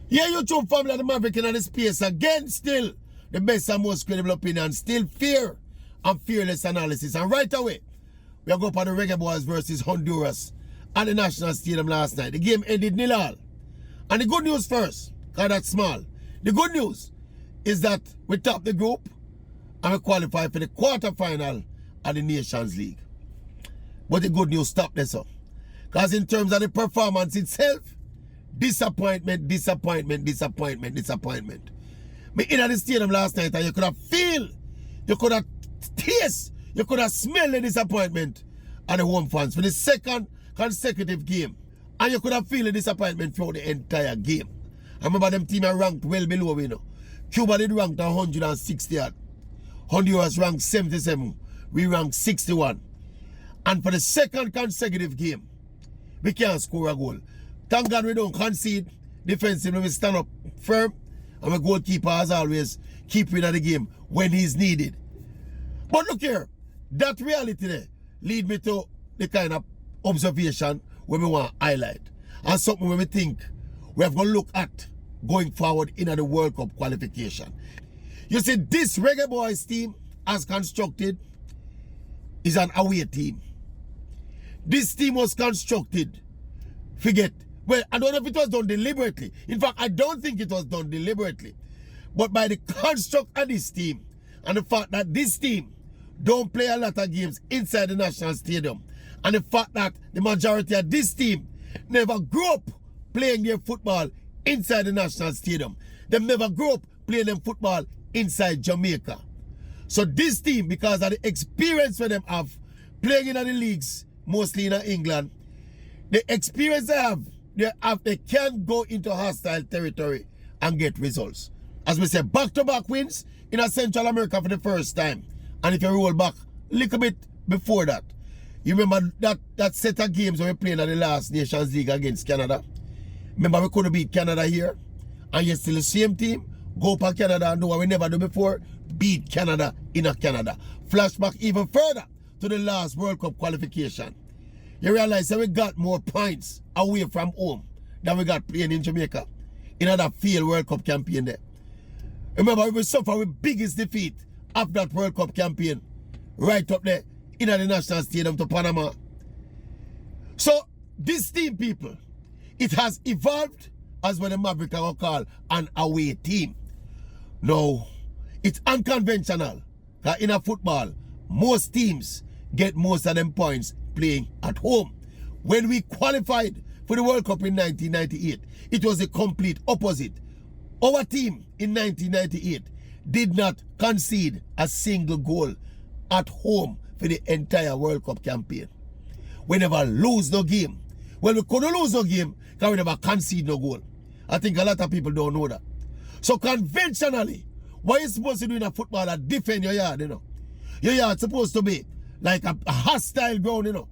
Yeah, YouTube family of the Maverick in the space again, still the best and most credible opinion, still fear and fearless analysis. And right away, we are going for the Reggae Boyz versus Honduras at the National Stadium last night. The game ended 0-0. And the good news first, because that's small. The good news is that we top the group and we qualify for the quarterfinal of the Nations League. But the good news stopped there, so. Because in terms of the performance itself, disappointment. Me in the stadium last night and you could have feel, you could have taste, you could have smelled the disappointment of the home fans for the second consecutive game. And you could have feel the disappointment throughout the entire game. I remember them team are ranked well below, you know. Cuba did rank 160. Honduras ranked 77. We ranked 61. And for the second consecutive game, we can't score a goal. Thank God we don't concede defensively. We stand up firm. And my goalkeeper, as always, keep winning the game when he's needed. But look here, that reality there lead me to the kind of observation where we want to highlight. And something where we think we have going to look at going forward in the World Cup qualification. You see, this Reggae Boyz team, as constructed, is an away team. This team was constructed, well, I don't know if it was done deliberately. In fact, I don't think it was done deliberately. But by the construct of this team, and the fact that this team don't play a lot of games inside the National Stadium, and the fact that the majority of this team never grew up playing their football inside the National Stadium. They never grew up playing them football inside Jamaica. So this team, because of the experience that them have playing in the leagues, mostly in England, the experience they can go into hostile territory and get results. As we say, back-to-back wins in Central America for the first time. And if you roll back a little bit before that, you remember that set of games when we played at the last Nations League against Canada? Remember we couldn't beat Canada here? And you're still the same team? Go for Canada and do what we never do before? Beat Canada in Canada. Flashback even further to the last World Cup qualification. You realize that we got more points away from home than we got playing in Jamaica in that failed World Cup campaign there. Remember, we suffered with biggest defeat after that World Cup campaign right up there in the National Stadium to Panama. So, this team, people, it has evolved as what the Maverick are call an away team. No, it's unconventional. Because in a football, most teams get most of them points playing at home. When we qualified for the World Cup in 1998, it was the complete opposite. Our team in 1998 did not concede a single goal at home for the entire World Cup campaign. We never lose no game. Well, we couldn't lose no game because we never concede no goal. I think a lot of people don't know that. So conventionally, what you're supposed to do in a football is defend your yard, you know. Your yard supposed to be like a hostile ground, you know.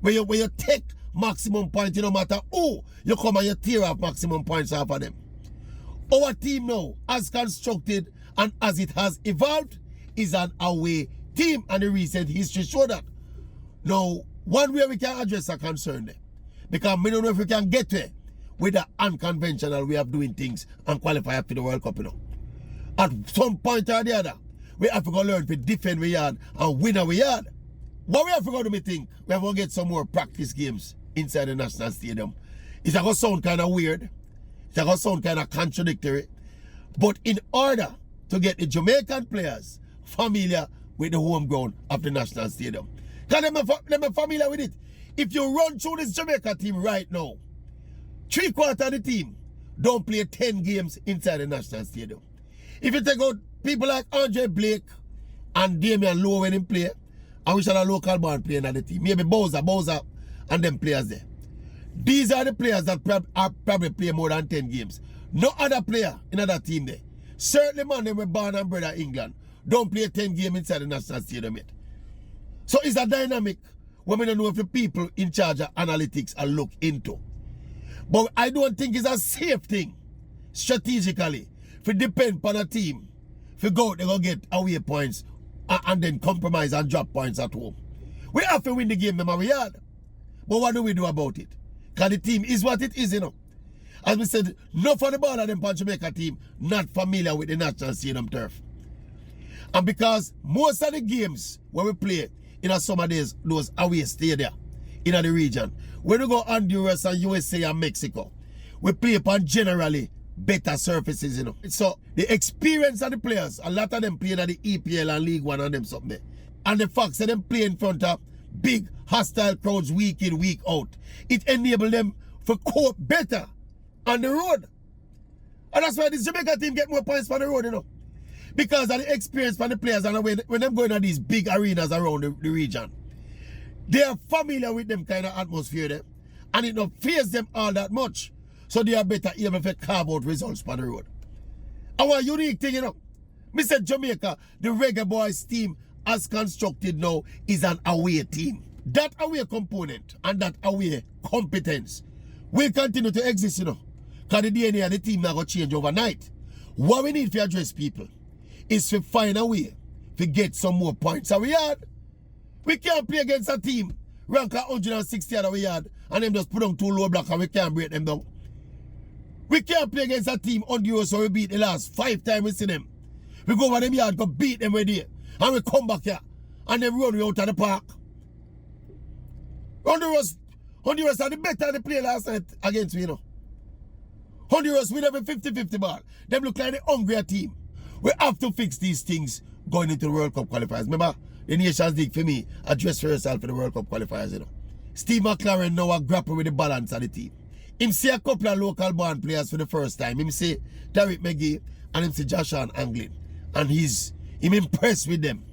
Where you take maximum points, no matter who you come and you tear off maximum points off of them. Our team now, as constructed and as it has evolved, is an away team, and the recent history show that. Now, one way we can address a concern there, because we don't know if we can get there with the unconventional way of doing things and qualify for the World Cup, you know. At some point or the other, we have to go learn to defend we yard and win our yard. What we have to go do, me think, we have to get some more practice games inside the National Stadium. It's going to sound kind of weird. It's going to sound kind of contradictory. But in order to get the Jamaican players familiar with the home ground of the National Stadium, because they're familiar with it. If you run through this Jamaica team right now, 3/4 of the team don't play 10 games inside the National Stadium. If you take out people like Andre Blake and Damian Lowe when they play, I wish I had a local band playing on the team. Maybe Bowser and them players there. These are the players that probably play more than 10 games. No other player in that team there. Certainly man, they were born and bred in England. Don't play 10 games inside the National Stadium yet. So it's a dynamic where we don't know if the people in charge of analytics are look into. But I don't think it's a safe thing, strategically, if it depend on a team, if you go out, they go get away points and then compromise and drop points at home. We have to win the game, remember we had. But what do we do about it? Because the team is what it is, you know. As we said, no for the ball of them pan Jamaica team not familiar with the national stadium turf. And because most of the games where we play in some of those away stadiums in the region, when we go Honduras and USA and Mexico, we play upon generally better surfaces, you know. So the experience of the players, a lot of them playing at the EPL and League One and them something there. And the fact that them play in front of big hostile crowds week in, week out, it enables them to cope better on the road. And that's why this Jamaica team get more points for the road, you know. Because of the experience for the players and when them going to these big arenas around the region, they are familiar with them kind of atmosphere there. And it don't face them all that much. So they are better able to carve out results for the road. Our unique thing, you know, Mr. Jamaica, the Reggae Boyz team as constructed now is an away team. That away component and that away competence will continue to exist, you know. Because the DNA of the team not going to change overnight. What we need to address people is to find a way to get some more points at our yard. We can't play against a team rank at 160 at our yard and them just put on 2 low block and we can't break them down. We can't play against a team on the road so we beat the last 5 times we see them. We go over them yard, go beat them with there. And we come back here and then run out of the park. Honduras are the better they play last night against me, you know. Honduras win every 50-50 ball. Them look like the hungrier team. We have to fix these things going into the World Cup qualifiers. Remember, the Nations League for me, address for yourself for the World Cup qualifiers, you know. Steve McLaren now a grapple with the balance of the team. Him see a couple of local band players for the first time. Him see Derek McGee and him see Joshua Anglin. And him impressed with them.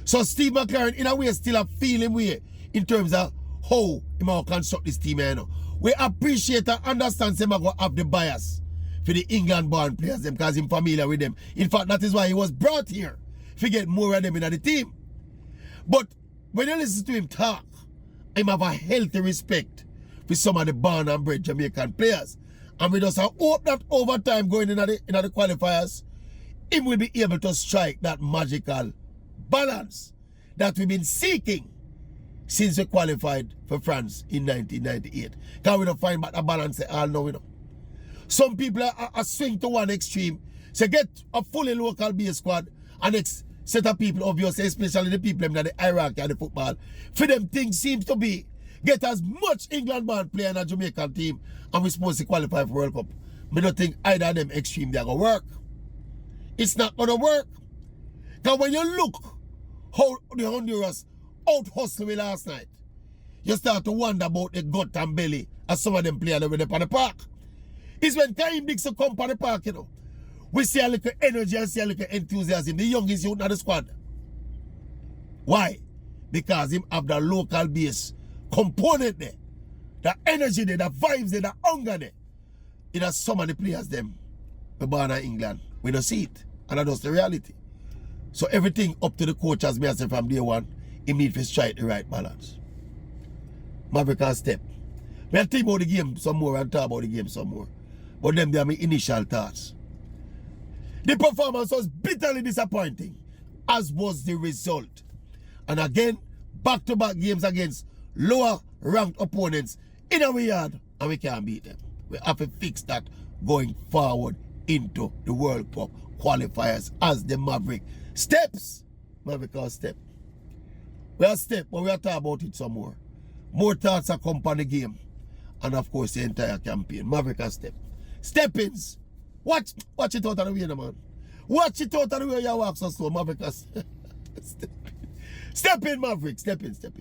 So Steve McLaren in a way still a feeling way in terms of how he might construct this team, you know. We appreciate and understand him go have the bias for the England born players them because he's familiar with them. In fact, that is why he was brought here to get more of them in the team. But when you listen to him talk, him have a healthy respect for some of the born and bred Jamaican players. And we just hope that over time going in the qualifiers, him will be able to strike that magical balance that we've been seeking since we qualified for France in 1998. Because we don't find back a balance all now, you know. Some people are swing to one extreme. So get a fully local base squad and next set of people, obviously, especially the people in the hierarchy of the football. For them, things seems to be get as much England-born player in a Jamaican team and we're supposed to qualify for World Cup. I don't think either of them extreme they're going to work. It's not going to work. Because when you look how the Honduras out-hustled me last night, you start to wonder about the gut and belly as some of them play over there on the park. It's when Karim Dixon come on the park, you know. We see a little energy and see a little enthusiasm. The youngest youth of the squad. Why? Because him have the local base component there. The energy there, the vibes there, the hunger there. It has some of the players them the born in England. We don't see it. And that's the reality. So everything up to the coach as me I say from day one, he need to strike the right balance. Maverick can step. We'll think about the game some more and talk about the game some more. But them they are my initial thoughts. The performance was bitterly disappointing, as was the result. And again, back-to-back games against lower ranked opponents in our yard, and we can't beat them. We have to fix that going forward into the World Cup qualifiers as the Maverick steps. Maverick can step. We are step, but we are talking about it some more. More thoughts are come on the game. And of course the entire campaign. Maverick can step. Step-ins. Watch it out of the way, man. Watch it out of the way you walk so slow. Maverick can step in, Maverick. Step in.